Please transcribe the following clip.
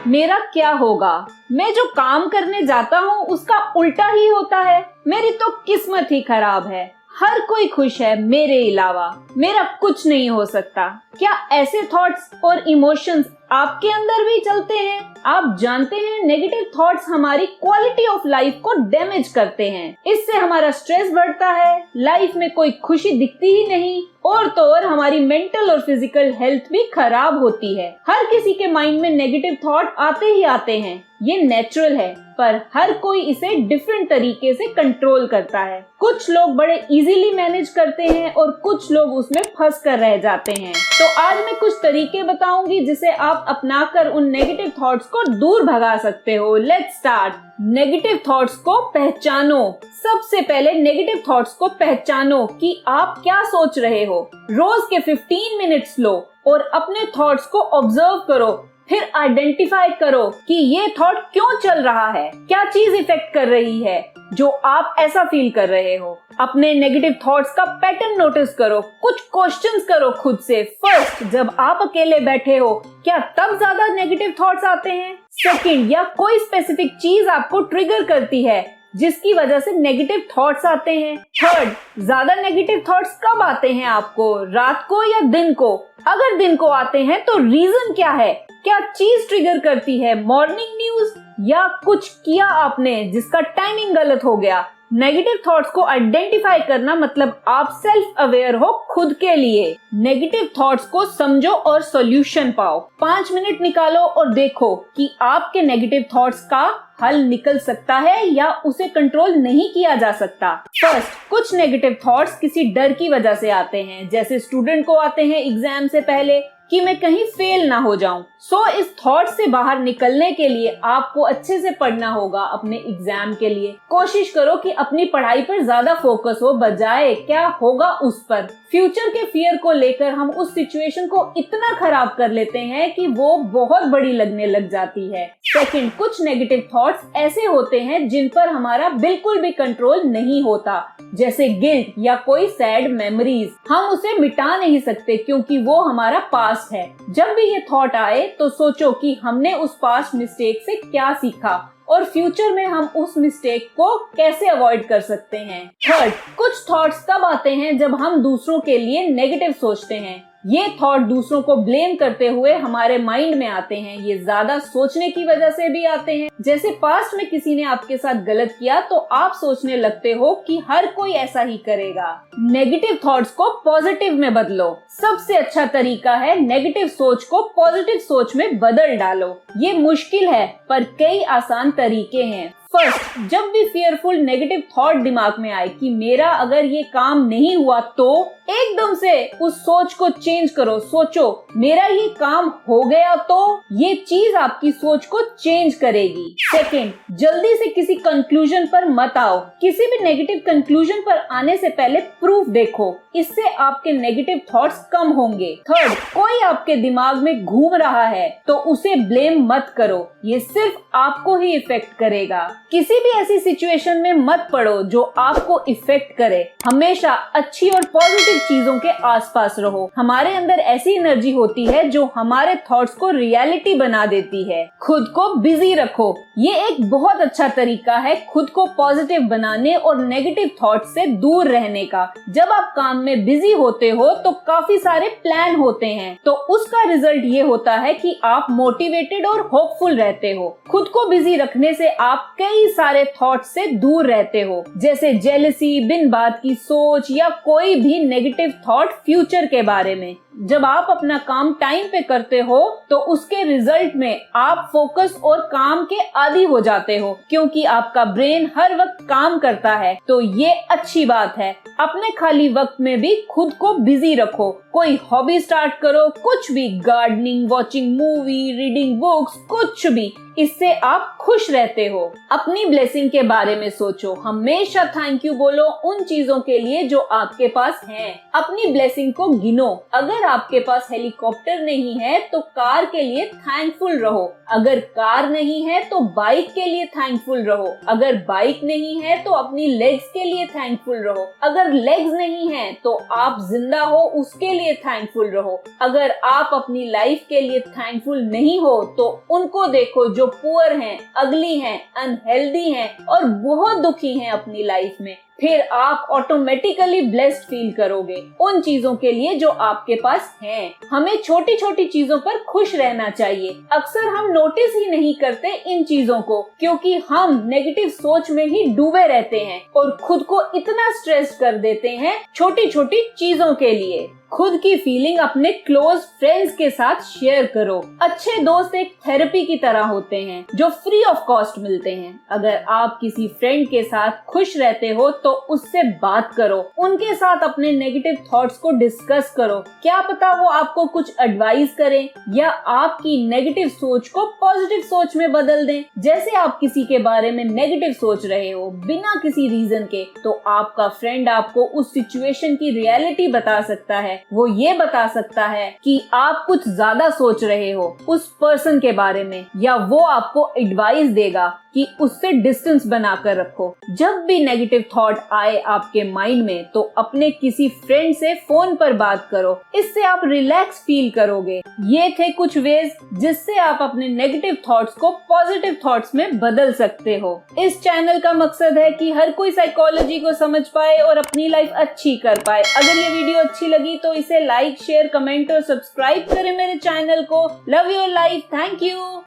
मेरा क्या होगा, मैं जो काम करने जाता हूँ उसका उल्टा ही होता है, मेरी तो किस्मत ही खराब है, हर कोई खुश है मेरे अलावा, मेरा कुछ नहीं हो सकता। क्या ऐसे थॉट्स और इमोशंस आपके अंदर भी चलते हैं? आप जानते हैं नेगेटिव थॉट्स हमारी क्वालिटी ऑफ लाइफ को डैमेज करते हैं। इससे हमारा स्ट्रेस बढ़ता है, लाइफ में कोई खुशी दिखती ही नहीं, और तो और हमारी मेंटल और फिजिकल हेल्थ भी खराब होती है। हर किसी के माइंड में नेगेटिव थॉट आते ही आते हैं, ये नेचुरल है, पर हर कोई इसे डिफरेंट तरीके से कंट्रोल करता है। कुछ लोग बड़े इजीली मैनेज करते हैं और कुछ लोग उसमें फंस कर रह जाते हैं। तो आज मैं कुछ तरीके बताऊंगी जिसे आप अपनाकर उन नेगेटिव थॉट्स को दूर भगा सकते हो। Let's start. नेगेटिव थॉट्स को पहचानो। सबसे पहले नेगेटिव थॉट्स को पहचानो कि आप क्या सोच रहे हो। रोज के 15 मिनट्स लो और अपने थॉट्स को ऑब्जर्व करो, फिर आइडेंटिफाई करो कि ये थॉट क्यों चल रहा है, क्या चीज इफेक्ट कर रही है जो आप ऐसा फील कर रहे हो। अपने नेगेटिव थॉट्स का पैटर्न नोटिस करो, कुछ क्वेश्चंस करो खुद से। फर्स्ट, जब आप अकेले बैठे हो क्या तब ज्यादा नेगेटिव थॉट्स आते हैं? सेकंड, या कोई स्पेसिफिक चीज आपको ट्रिगर करती है जिसकी वजह से नेगेटिव थॉट्स आते हैं? थर्ड, ज्यादा नेगेटिव थॉट्स कब आते हैं आपको, रात को या दिन को? अगर दिन को आते हैं तो रीजन क्या है, क्या चीज ट्रिगर करती है, मॉर्निंग न्यूज या कुछ किया आपने जिसका टाइमिंग गलत हो गया? नेगेटिव थॉट्स को आइडेंटिफाई करना मतलब आप सेल्फ अवेयर हो खुद के लिए। नेगेटिव थॉट्स को समझो और सॉल्यूशन पाओ। 5 मिनट निकालो और देखो कि आपके नेगेटिव थॉट्स का हल निकल सकता है या उसे कंट्रोल नहीं किया जा सकता। फर्स्ट, कुछ नेगेटिव थॉट्स किसी डर की वजह से आते हैं, जैसे स्टूडेंट को आते हैं एग्जाम से पहले कि मैं कहीं फेल ना हो जाऊं। सो इस थॉट से बाहर निकलने के लिए आपको अच्छे से पढ़ना होगा अपने एग्जाम के लिए। कोशिश करो कि अपनी पढ़ाई पर ज्यादा फोकस हो बजाय क्या होगा उस पर। फ्यूचर के फियर को लेकर हम उस सिचुएशन को इतना खराब कर लेते हैं कि वो बहुत बड़ी लगने लग जाती है। सेकंड, कुछ नेगेटिव थॉट्स ऐसे होते हैं जिन पर हमारा बिल्कुल भी कंट्रोल नहीं होता, जैसे गिल्ट या कोई सैड मेमोरीज। हम उसे मिटा नहीं सकते क्योंकि वो हमारा पास्ट है। जब भी ये थॉट आए तो सोचो कि हमने उस पास्ट मिस्टेक से क्या सीखा और फ्यूचर में हम उस मिस्टेक को कैसे अवॉइड कर सकते हैं। थर्ड, कुछ थॉट्स तब आते हैं जब हम दूसरों के लिए नेगेटिव सोचते हैं। ये थॉट दूसरों को ब्लेम करते हुए हमारे माइंड में आते हैं। ये ज्यादा सोचने की वजह से भी आते हैं, जैसे पास्ट में किसी ने आपके साथ गलत किया तो आप सोचने लगते हो कि हर कोई ऐसा ही करेगा। नेगेटिव थॉट्स को पॉजिटिव में बदलो। सबसे अच्छा तरीका है नेगेटिव सोच को पॉजिटिव सोच में बदल डालो। ये मुश्किल है पर कई आसान तरीके हैं। फर्स्ट, जब भी फियरफुल नेगेटिव थॉट दिमाग में आए कि मेरा अगर ये काम नहीं हुआ तो एकदम से उस सोच को चेंज करो। सोचो मेरा ये काम हो गया तो ये चीज आपकी सोच को चेंज करेगी। सेकंड, जल्दी से किसी कंक्लूजन पर मत आओ। किसी भी नेगेटिव कंक्लूजन पर आने से पहले प्रूफ देखो, इससे आपके नेगेटिव थॉट्स कम होंगे। थर्ड, कोई आपके दिमाग में घूम रहा है तो उसे ब्लेम मत करो, ये सिर्फ आपको ही इफेक्ट करेगा। किसी भी ऐसी सिचुएशन में मत पड़ो जो आपको इफेक्ट करे। हमेशा अच्छी और पॉजिटिव चीजों के आसपास रहो। हमारे अंदर ऐसी एनर्जी होती है जो हमारे थॉट्स को रियलिटी बना देती है। खुद को बिजी रखो। ये एक बहुत अच्छा तरीका है खुद को पॉजिटिव बनाने और नेगेटिव थॉट्स से दूर रहने का। जब आप काम में बिजी होते हो तो काफी सारे प्लान होते हैं, तो उसका रिजल्ट ये होता है कि आप मोटिवेटेड और होपफुल रहते हो। खुद को बिजी रखने से आप कई सारे थॉट से दूर रहते हो, जैसे जेलसी, बिन बात की सोच या कोई भी नेगेटिव थॉट फ्यूचर के बारे में। जब आप अपना काम टाइम पे करते हो तो उसके रिजल्ट में आप फोकस और काम के आदी हो जाते हो, क्योंकि आपका ब्रेन हर वक्त काम करता है। तो ये अच्छी बात है। अपने खाली वक्त में भी खुद को बिजी रखो। कोई हॉबी स्टार्ट करो, कुछ भी, gardening, watching movie, reading books, कुछ भी। इससे आप खुश रहते हो। अपनी ब्लेसिंग के बारे में सोचो। हमेशा थैंक यू बोलो उन चीजों के लिए जो आपके पास हैं। अपनी ब्लेसिंग को गिनो। अगर आपके पास हेलीकॉप्टर नहीं है तो कार के लिए थैंकफुल रहो। अगर कार नहीं है तो बाइक के लिए थैंकफुल रहो। अगर बाइक नहीं है तो अपनी लेग्स के लिए थैंकफुल रहो। अगर लेग्स नहीं है तो आप जिंदा हो उसके लिए थैंकफुल रहो। अगर आप अपनी लाइफ के लिए थैंकफुल नहीं हो तो उनको देखो जो पुअर हैं, अगली हैं, अनहेल्दी हैं और बहुत दुखी हैं अपनी लाइफ में। फिर आप ऑटोमेटिकली ब्लेस्ड फील करोगे उन चीजों के लिए जो आपके पास हैं। हमें छोटी छोटी चीजों पर खुश रहना चाहिए। अक्सर हम नोटिस ही नहीं करते इन चीजों को, क्योंकि हम नेगेटिव सोच में ही डूबे रहते हैं और खुद को इतना स्ट्रेस कर देते हैं छोटी छोटी चीजों के लिए। खुद की फीलिंग अपने क्लोज फ्रेंड्स के साथ शेयर करो। अच्छे दोस्त एक थेरेपी की तरह होते हैं जो फ्री ऑफ कॉस्ट मिलते हैं। अगर आप किसी फ्रेंड के साथ खुश रहते हो तो उससे बात करो, उनके साथ अपने नेगेटिव थॉट्स को डिस्कस करो। क्या पता वो आपको कुछ एडवाइस करें या आपकी नेगेटिव सोच को पॉजिटिव सोच में बदल दें। जैसे आप किसी के बारे में नेगेटिव सोच रहे हो बिना किसी रीजन के, तो आपका फ्रेंड आपको उस सिचुएशन की रियलिटी बता सकता है। वो ये बता सकता है कि आप कुछ ज्यादा सोच रहे हो उस पर्सन के बारे में, या वो आपको एडवाइस देगा कि उससे डिस्टेंस बनाकर रखो। जब भी नेगेटिव थॉट आए आपके माइंड में तो अपने किसी फ्रेंड से फोन पर बात करो, इससे आप रिलैक्स फील करोगे। ये थे कुछ वेज जिससे आप अपने नेगेटिव थॉट्स को पॉजिटिव थॉट्स में बदल सकते हो। इस चैनल का मकसद है कि हर कोई साइकोलॉजी को समझ पाए और अपनी लाइफ अच्छी कर पाए। अगर ये वीडियो अच्छी लगी तो इसे लाइक, शेयर, कमेंट और सब्सक्राइब करें मेरे चैनल को। Love your life. Thank you.